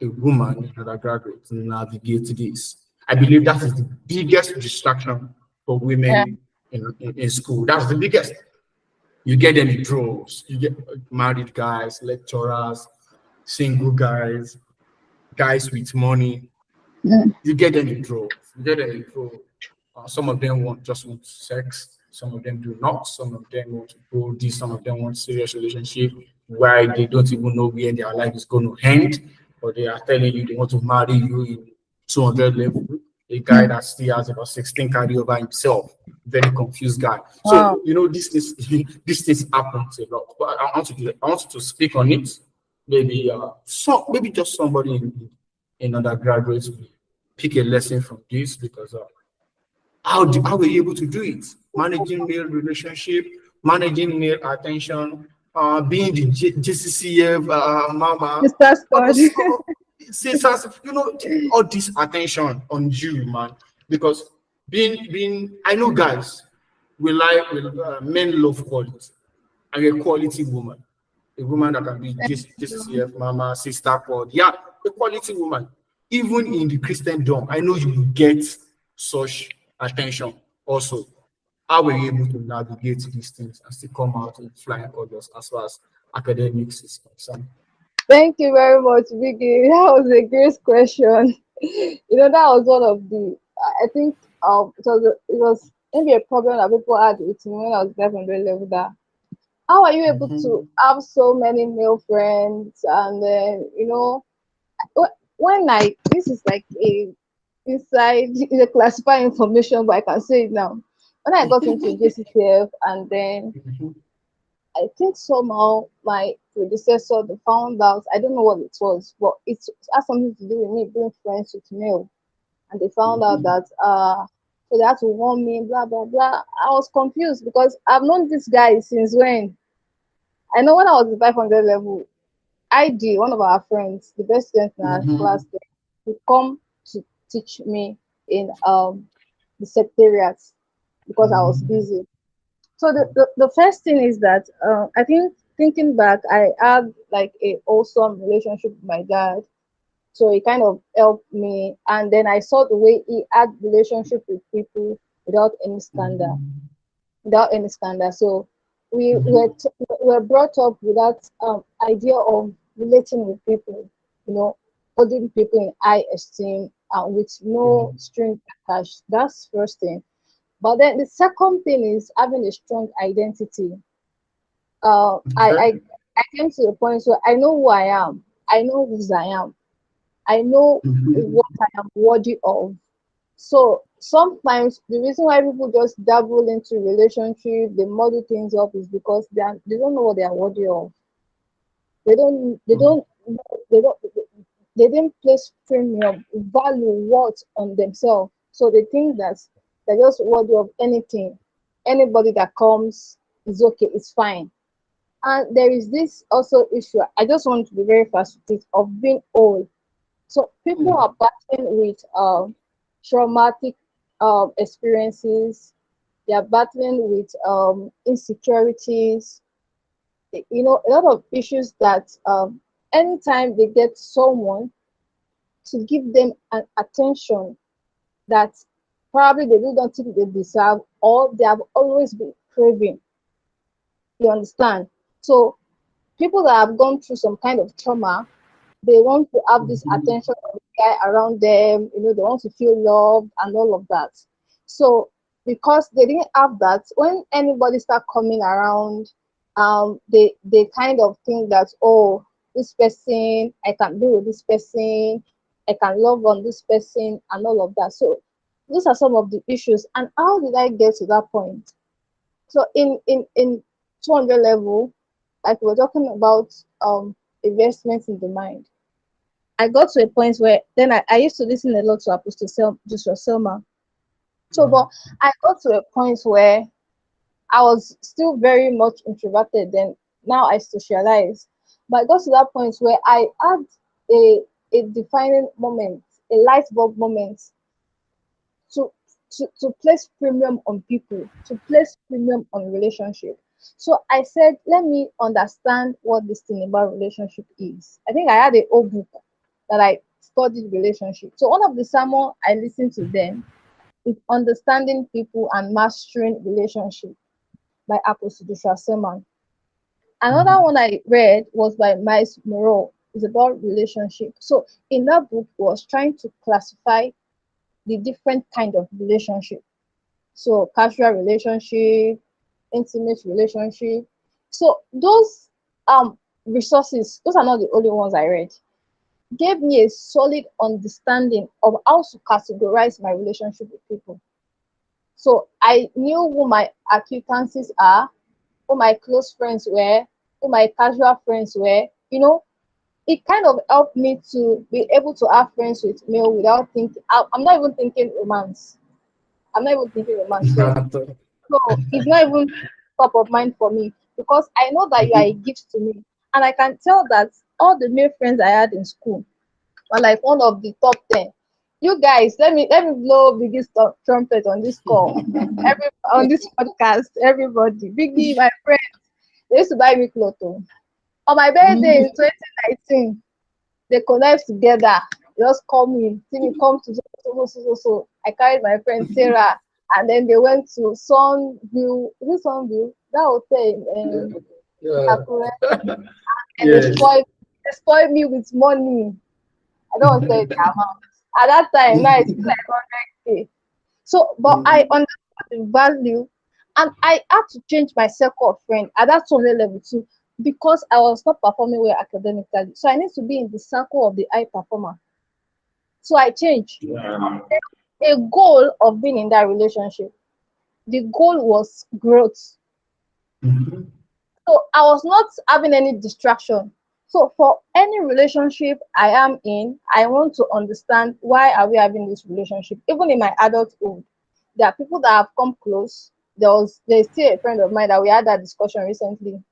a woman in undergraduate navigate this? I believe that is the biggest distraction for Yeah. women in school. That's the biggest. You get them in droves. You get married guys, lecturers, single guys, guys with money. Mm. You get them in droves. You get them in droves. Some of them just want sex. Some of them do not. Some of them want to go this. Some of them want serious relationship where they don't even know where their life is going to end. But they are telling you they want to marry you in 200 level. A guy Mm. that still has about 16 carry over himself. Very confused guy. Wow. So this is this things happens a lot. But I want you to speak on it. Maybe maybe just somebody in undergraduate will pick a lesson from this because how were you able to do it? Managing male relationship, managing male attention, being the JCCF mama, Sister all Scott. those sisters, all this attention on you, man. Because I know guys, men love quality. I'm a quality woman. A woman that can be JCCF, mama, sister, pod. Yeah, a quality woman. Even in the Christendom, I know you will get such attention also. How were you able to navigate these things and still come out with flying colors as far as academics is concerned? Thank you very much, Vicky. That was a great question. That was one of the. I think it was maybe a problem that people had with me when I was 500 level. That how are you able to Mhm. have so many male friends, and then when I this is like a inside is a classified information, but I can say it now. When I got into JCCF, and then Mhm. I think somehow my predecessor they found out. I don't know what it was, but it has something to do with me being friends with male, and they found out Mhm. that so they had to warn me, blah blah blah. I was confused because I've known this guy since when. I know when I was in 500 level, ID, one of our friends, the best student in our class, Mhm. would come to teach me in the secretariat because I was Mhm. busy. So the first thing is that I think thinking back, I had like a awesome relationship with my dad. So he kind of helped me, and then I saw the way he had relationship with people without any scandal, Mhm. without any scandal. So we were Mhm. were brought up with that idea of relating with people, you know, holding people in high esteem and with no Mhm. string attached. That's first thing. But then the second thing is having a strong identity. Uh, I, Okay. I I came to the point where I know who I am. I know who I am. I know Mhm. what I am worthy of. So sometimes the reason why people just dabble into relationship, they model things up is because they don't know what they are worthy of. They don't they Mhm. don't they don't they didn't place premium, value, worth on themselves. So they think that they're just worthy of anything. Anybody that comes is okay, it's fine. And there is this also issue. I just want to be very fast with it of being old. So people Mhm. are battling with traumatic experiences. They are battling with insecurities. A lot of issues that anytime they get someone to give them an attention that probably they do not think they deserve or they have always been craving. You understand? So people that have gone through some kind of trauma, they want to have this Mhm. attention of the guy around them, they want to feel loved and all of that. So because they didn't have that, when anybody start coming around, they kind of think that, oh, this person, I can be with this person, I can love on this person and all of that. So those are some of the issues. And how did I get to that point? So in 200 level, like we're talking about investments in the mind. I got to a point where then I used to listen a lot to Apostle Joshua Selma. So, but I got to a point where I was still very much introverted. Then now I socialize, but I got to that point where I had a a defining moment, a light bulb moment to to place premium on people, to place premium on relationship. So I said, let me understand what this thing about relationship is. I think I had a whole book that I studied relationship. So one of the sermon I listened to then is Understanding People and Mastering Relationship by Apostle Joshua Selman. Another Mhm. one I read was by Miles Moreau. It's about relationship. So in that book, he was trying to classify the different kind of relationship. So casual relationship, intimate relationship. So those resources, those are not the only ones I read, gave me a solid understanding of how to categorize my relationship with people. So I knew who my acquaintances are, who my close friends were, who my casual friends were. It kind of helped me to be able to have friends with male without thinking. I'm not even thinking romance. I'm not even thinking romance. So it's not even top of mind for me because I know that you are a Mhm. gift to me. And I can tell that all the male friends I had in school were like one of the top 10. You guys, let me blow biggest trumpet on this call. On this podcast, everybody. Biggie, my friend, they used to buy me clothes. Oh. On my birthday in 2019, they connect together. They just call me, see me come to so. I carried my friend Sarah, and then they went to Sunview. Is it Sunview? That hotel Yeah. in Yeah. Akure, and Yes. they spoiled me with money. I don't want to tell you the amount. At that time, now it's still like 100K. So, but I Mhm. understood the value, and I had to change my circle of friends at that 200 level too, because I was not performing well academically. So I need to be in the circle of the high performer. So I changed. Yeah. A goal of being in that relationship. The goal was growth. Mhm. So I was not having any distraction. So for any relationship I am in, I want to understand why are we having this relationship. Even in my adulthood, there are people that have come close. There's still a friend of mine that we had that discussion recently.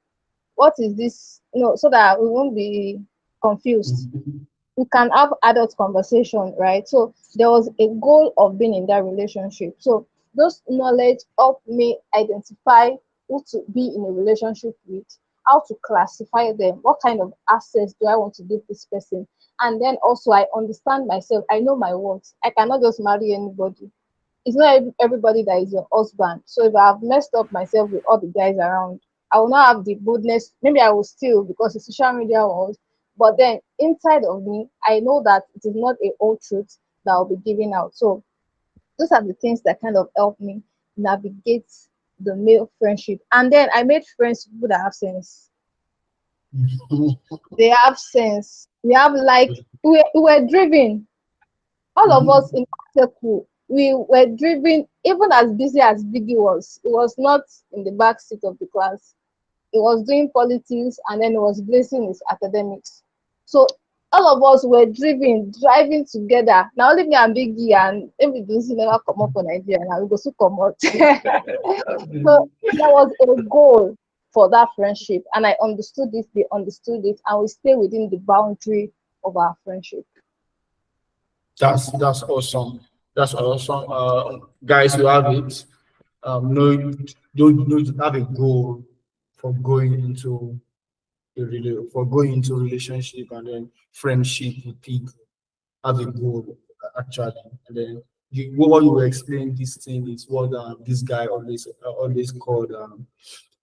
What is this? So that we won't be confused. Mhm. We can have adult conversation, right? So there was a goal of being in that relationship. So those knowledge help me identify who to be in a relationship with, how to classify them, what kind of access do I want to give this person, and then also I understand myself. I know my worth. I cannot just marry anybody. It's not everybody that is your husband. So if I have messed up myself with all the guys around, I will not have the boldness. Maybe I will still because it's social media world. But then inside of me, I know that it is not a whole truth that I'll be giving out. So those are the things that kind of help me navigate the male friendship. And then I made friends with people that have sense. They have sense. We have like we were driven. All of us Mhm. in our circle, we were driven, even as busy as Biggie was. He was not in the back seat of the class. He was doing politics and then he was blazing his academics. So all of us were driving together. Now only me and Biggie and maybe this never come up for Nigeria now we go to come out. So there was a goal for that friendship and I understood it, they understood it, and we stay within the boundary of our friendship. That's awesome. That's awesome. Guys, you have it. No, don't have a goal for going into for going into relationship and then friendship with people. Have a goal actually, and then what you were explaining this thing is what this guy always called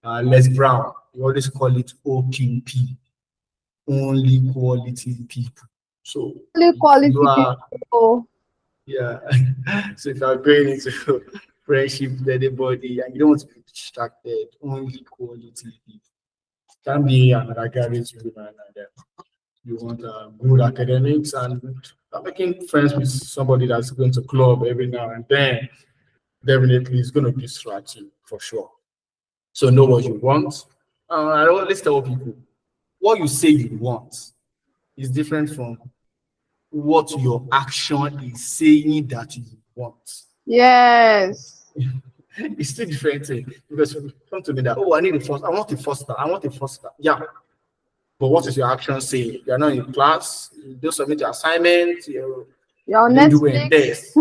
Les Brown. He always call it OQP, only quality people. So Only if you quality are people. yeah. So if you're going into friendship with anybody and you don't want to be distracted, only quality people. Can be another garage woman and then you want good academics and making friends with somebody that's going to club every now and then definitely is going to distract you for sure. So know what you want. I always tell people what you say you want is different from what your action is saying that you want. Yes. It's still different because you come to me that oh I need a first I want a foster I want a foster yeah but what is your action saying? You're not in class, you don't submit your assignment, You're on you didn't do a Netflix. test.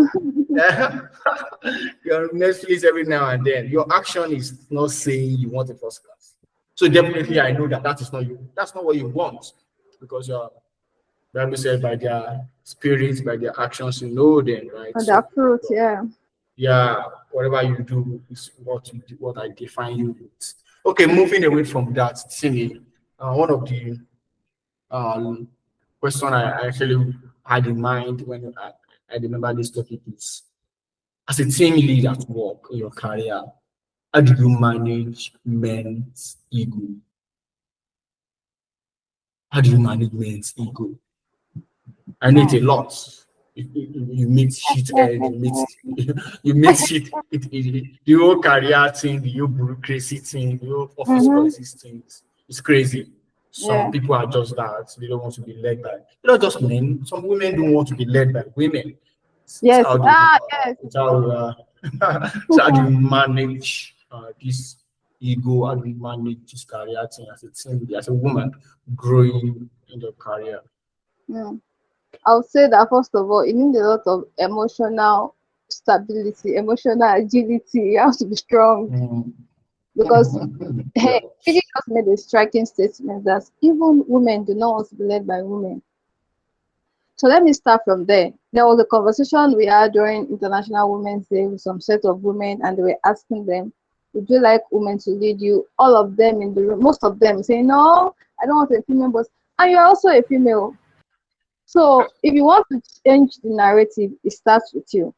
You're on Netflix every now and then. Your action is not saying you want a first class. So definitely I know that that is not you. That's not what you want because your Bible said by their spirits, by their actions, you know them, right? And the So fruit, yeah. yeah, whatever you do is what I define you with. Okay, moving away from that, Timmy, one of the um, question I actually had in mind when I remember this topic is as a team lead at work in your career, how do you manage men's ego? How do you manage men's ego? I know it's Hmm. a lot. You meet shit and you meet you meet shit the whole career thing, the whole bureaucracy thing, the whole office Mm-hmm. policies things. It's crazy. Some Yeah. people are just that they don't want to be led by not just men. Some women don't want to be led by women. It's Yes. how they Ah, yes. it's how so how do you manage this ego? How do you manage this career thing as a team, as a woman growing in your career? Hmm. I would say that first of all, you need a lot of emotional stability, emotional agility. You have to be strong. Mm. because Yeah. Fiji just made a striking statement that even women do not want to be led by women. So let me start from there. There was a conversation we had during International Women's Day with some set of women, and they were asking them, "Would you like women to lead you?" All of them in the room, most of them saying, "No, I don't want a female boss." And you're also a female. So if you want to change the narrative, it starts with you.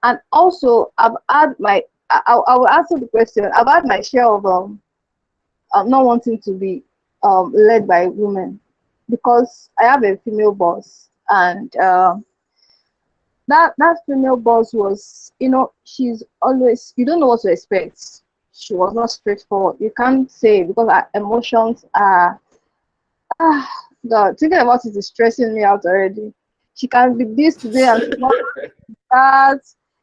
And also, I've had my, I will answer the question. I've had my share of not wanting to be led by women because I have a female boss, and that female boss was, she's always, you don't know what to expect. She was not straightforward. You can't say because our emotions are, ah, God, thinking about it is stressing me out already. She can be this today and tomorrow that.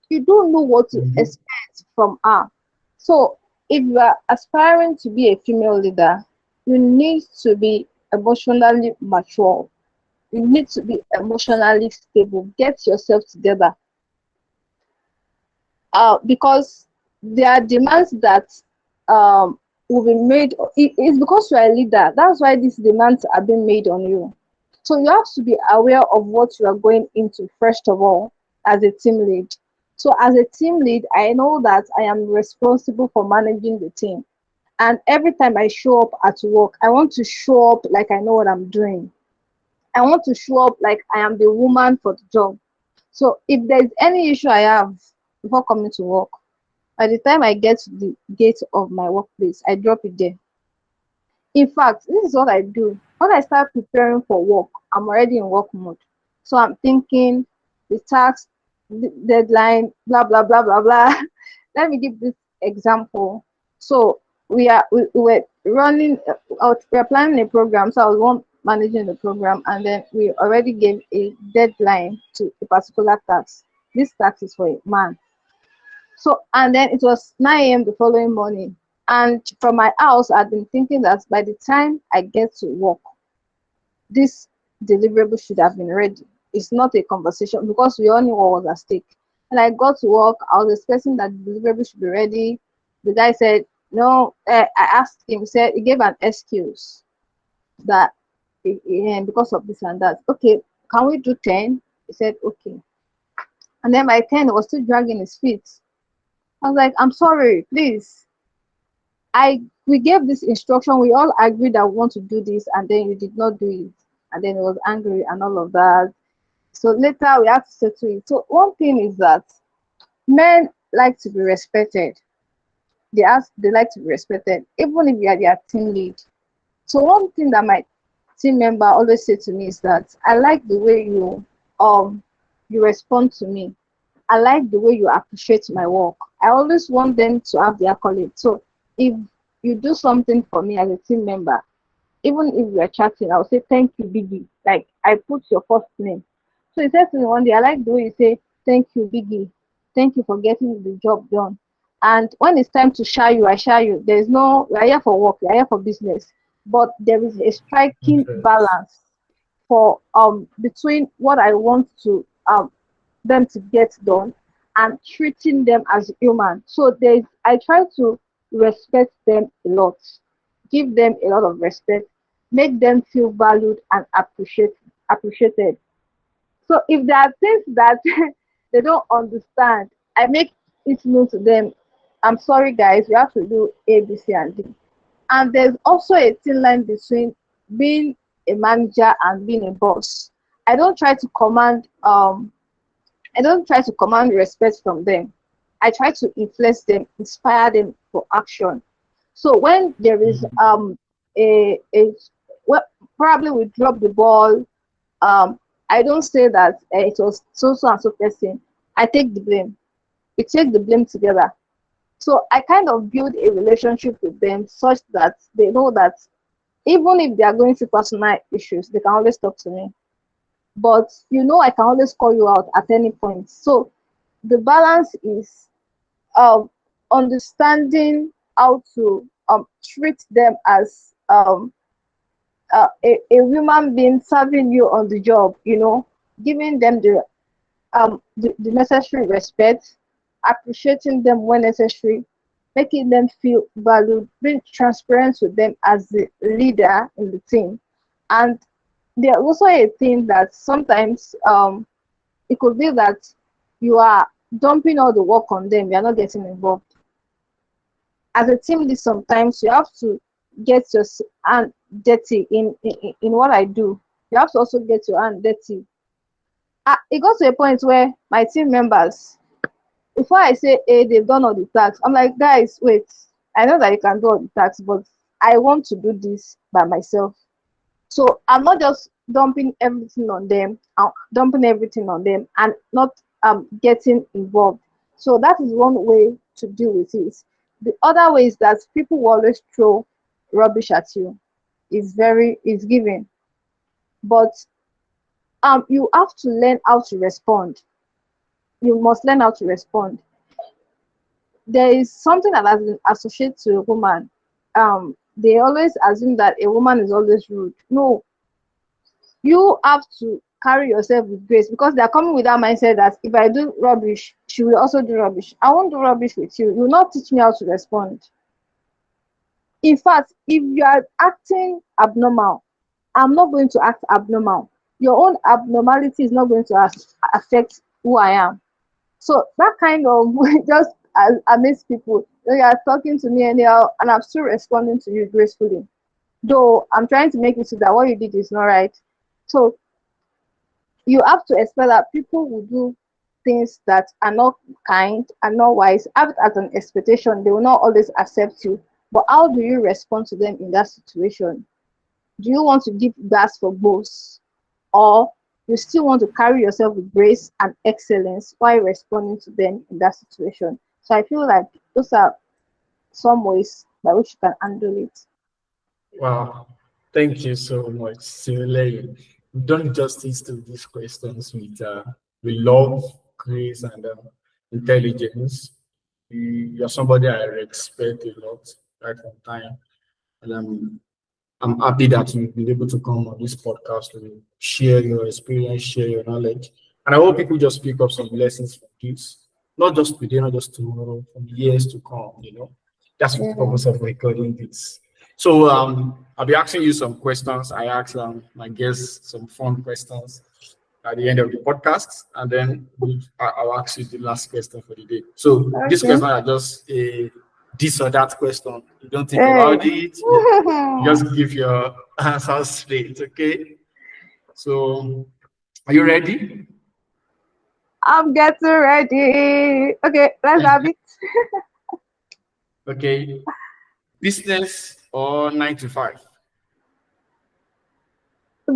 You don't know what to Mhm. expect from her. So if you are aspiring to be a female leader, you need to be emotionally mature. You need to be emotionally stable. Get yourself together. Because there are demands that will be made. It's because you are a leader. That's why these demands are being made on you. So you have to be aware of what you are going into, first of all, as a team lead. So as a team lead, I know that I am responsible for managing the team. And every time I show up at work, I want to show up like I know what I'm doing. I want to show up like I am the woman for the job. So if there's any issue I have before coming to work, by the time I get to the gate of my workplace, I drop it there. In fact, this is what I do. When I start preparing for work, I'm already in work mode. So I'm thinking the task, the deadline, blah blah blah blah blah. Let me give this example. So we were running out, we are planning a program. So I was one managing the program, and then we already gave a deadline to a particular task. This task is for a man. So, and then it was 9 a.m. the following morning. And from my house, I'd been thinking that by the time I get to work, this deliverable should have been ready. It's not a conversation because we all knew what was at stake. And I got to work, I was expecting that the deliverable should be ready. The guy said, no, I asked him, he said, he gave an excuse that because of this and that. Okay, can we do 10? He said, okay. And then by 10, he was still dragging his feet. I was like, I'm sorry, please. We gave this instruction, we all agreed that we want to do this, and then you did not do it. And then he was angry and all of that. So later we had to settle it. So one thing is that men like to be respected. They like to be respected, even if you are their team lead. So one thing that my team member always say to me is that I like the way um you respond to me. I like the way you appreciate my work. I always want them to have their accolade. So if you do something for me as a team member, even if we are chatting, I'll say thank you, Biggie. Like I put your first name. So he said to me one day, I like the way you say thank you, Biggie. Thank you for getting the job done. And when it's time to share you, I share you. There's no, we are here for work, we are here for business. But there is a striking Okay. balance for between what I want to them to get done and treating them as human. So there's I try to respect them a lot, give them a lot of respect, make them feel valued and appreciated. So if there are things that they don't understand, I make it known to them. I'm sorry guys, we have to do A, B, C, and D. And there's also a thin line between being a manager and being a boss. I don't try to command I don't try to command respect from them. I try to influence them, inspire them for action. So when there is a well, probably we drop the ball, I don't say that it was so so and so person. I take the blame. We take the blame together. So I kind of build a relationship with them such that they know that even if they are going through personal issues, they can always talk to me. But I can always call you out at any point. So the balance is understanding how to treat them as a human being serving you on the job, giving them the necessary respect, appreciating them when necessary, making them feel valued, being transparent with them as the leader in the team. And there's also a thing that sometimes it could be that you are dumping all the work on them, you're not getting involved. As a team lead, sometimes you have to get your hand dirty in what I do. You have to also get your hand dirty. It got to a point where my team members, before I say, hey, they've done all the tasks, I'm like, guys, wait, I know that you can do all the tasks, but I want to do this by myself. So I'm not just dumping everything on them and not getting involved. So that is one way to deal with it. The other way is that people will always throw rubbish at you. Is giving, but you have to learn how to respond. You must learn how to respond. There is something that has been associated to a woman. They always assume that a woman is always rude. No, you have to carry yourself with grace, because they are coming with that mindset that if I do rubbish, she will also do rubbish. I won't do rubbish with you. You will not teach me how to respond. In fact, if you are acting abnormal, I'm not going to act abnormal. Your own abnormality is not going to affect who I am. So that kind of just amaze people. You are talking to me anyhow, and I'm still responding to you gracefully. Though I'm trying to make it so that what you did is not right. So you have to expect that people will do things that are not kind and not wise. Have it as an expectation. They will not always accept you. But how do you respond to them in that situation? Do you want to give gas for both, or you still want to carry yourself with grace and excellence while responding to them in that situation? So I feel like those are some ways by which you can handle it. Wow. Thank you so much, Timileyin. You've done justice to these questions with love, grace, and intelligence. You're somebody I respect a lot right from time. And I'm happy that you've been able to come on this podcast to share your experience, share your knowledge. And I hope people just pick up some lessons from this, not just today, not just tomorrow, from years to come. That's the Yeah. purpose of recording this. So I'll be asking you some questions. I ask my guests some fun questions at the end of the podcast, and then I'll ask you the last question for the day. So this Okay. question are just a this or that question. You don't think Hey. about it. You just give your answer straight. Okay. So are you ready? I'm getting ready. Okay, let's have it. Okay. Business or 9 to 5?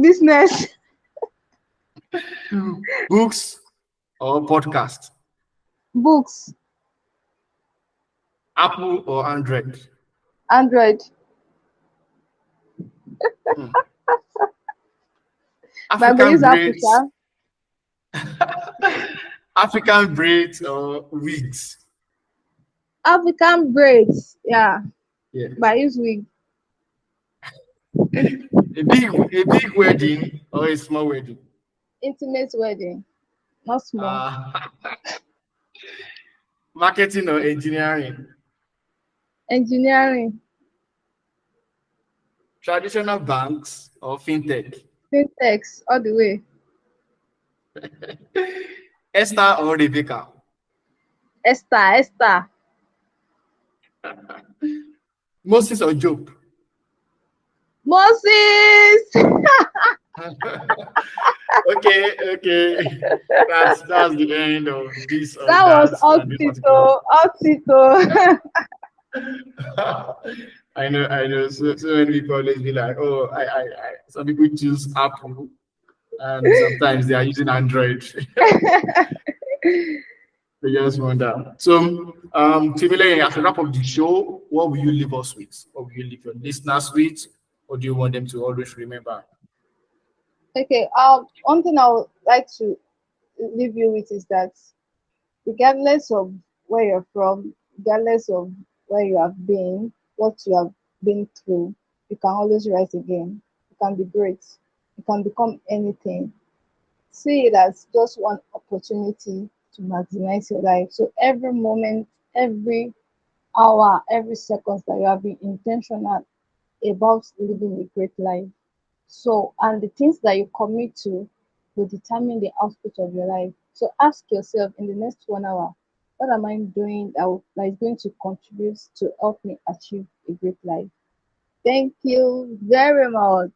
Business. Books or podcast? Books. Apple or Android? Android. Hmm. But I go African use Apple, braids, sha. African braids or wigs? African braids. Yeah. Yeah. But I use wig. A big wedding or a small wedding? Intimate wedding. Not small. Uh, marketing or engineering? Engineering. Traditional banks or fintech? Fintechs all the way. Esther or Rebecca? Esther. Esther. Moses or Job? Moses. Okay. That's the end of this or That was that and this particular. Oxito. Oxito. I know. So many people always be like, oh, some people choose Apple, and sometimes they are using Android. They just wonder. So, Timileyin, as a wrap up the show, what will you leave us with? What will you leave your listeners with? Or do you want them to always remember? Okay. One thing I would like to leave you with is that regardless of where you're from, regardless of where you have been, what you have been through, you can always rise again. You can be great. You can become anything. See it as just one opportunity to maximize your life. So every moment, every hour, every second that you have been intentional about living a great life. So, and the things that you commit to will determine the output of your life. So, ask yourself in the next 1 hour, what am I doing that is going to contribute to help me achieve a great life? Thank you very much.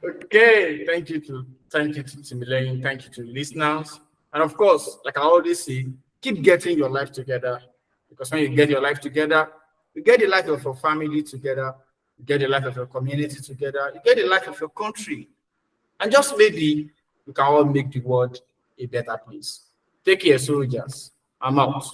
Okay, thank you to Timileyin, thank you to listeners. And of course, like I always say, keep getting your life together. Because when you get your life together, you get the life of your family together, you get the life of your community together, you get the life of your country. And just maybe we can all make the world a better place. Take care, soldiers. I'm out.